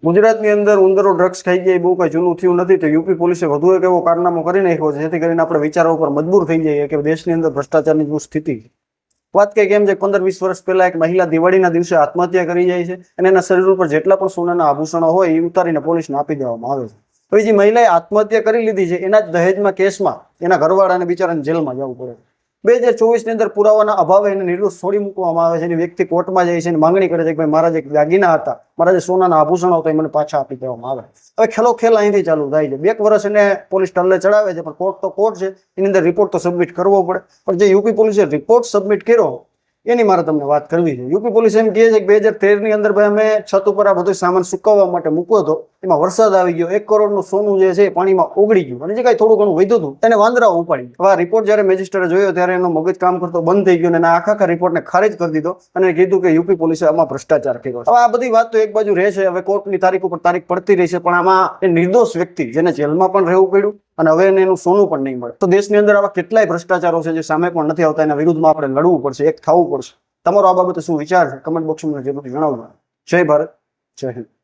ગુજરાતની અંદર ઉંદરો ડ્રગ્સ ખાઈ ગયા બહુ કઈ જૂનું થયું નથી, તો યુપી પોલીસે વધુ એક એવો કારનામો કરી નાખ્યો છે જેથી કરીને આપણે વિચારો ઉપર મજબૂર થઈ જઈએ કે દેશની અંદર ભ્રષ્ટાચારની શું સ્થિતિ છે. વાત કંઈક એમ છે, 15-20 વર્ષ પહેલા એક મહિલા દિવાળીના દિવસે આત્મહત્યા કરી જાય છે અને એના શરીર ઉપર જેટલા પણ સોનાના આભૂષણો હોય એ ઉતારીને પોલીસને આપી દેવામાં આવે છે. હવે જે મહિલાએ આત્મહત્યા કરી લીધી છે એના જ દહેજમાં કેસમાં એના ઘરવાળાને બિચારાને જેલમાં જવું પડે. 2024ની અંદર પુરાવાના અભાવે એને નિર્દોષ છોડી મૂકવામાં આવે છે. એની વ્યક્તિ કોર્ટમાં જાય છે અને માંગણી કરે છે કે ભાઈ મારા જે દાગીના હતા, મારા જે સોનાના આભૂષણો હતા એ મને પાછા આપી દેવામાં આવે. હવે ખેલો ખેલ અહીંથી ચાલુ થાય છે. 2 વર્ષ એને પોલીસ ટલ્લે ચડાવે છે, પણ કોર્ટ તો કોર્ટ છે, એની અંદર રિપોર્ટ તો સબમિટ કરવો પડે. પણ જે યુપી પોલીસે રિપોર્ટ સબમિટ કર્યો એની મારે તમને વાત કરવી છે. યુપી પોલીસ એમ કહે છે કે 2013ની અંદર ભાઈ અમે છત ઉપર આ બધો સામાન સુકવવા માટે મૂક્યો હતો, એમાં વરસાદ આવી ગયો, 1 કરોડનું સોનું જે છે પાણીમાં ઓગળી ગયું અને જે કાંઈ થોડું ઘણું વધ્યું હતું એને વાંદરાઓ ઉપાડી. હવે આ રિપોર્ટ જ્યારે મેજિસ્ટ્રેટે જોયો ત્યારે એનો મગજ કામ કરતો બંધ થઈ ગયો અને આખા રિપોર્ટને ખારિજ કરી દીધો અને કીધું કે યુપી પોલીસે આમાં ભ્રષ્ટાચાર કર્યો. હવે આ બધી વાત તો એક બાજુ રહે છે, હવે કોર્ટની તારીખ ઉપર તારીખ પડતી રહી છે, પણ આમાં એ નિર્દોષ વ્યક્તિ જેને જેલમાં પણ રહેવું પડ્યું અને હવે એને એનું સોનું પણ નહીં મળે. તો દેશની અંદર આવા કેટલાય ભ્રષ્ટાચારો છે જે સામે પણ નથી આવતા, એના વિરુદ્ધમાં આપણે લડવું પડશે, એક થવું પડશે. તમારો આ બાબતે શું વિચાર છે? કમેન્ટ બોક્સમાં જરૂરથી જણાવજો. જય ભારત, જય હિન્દ.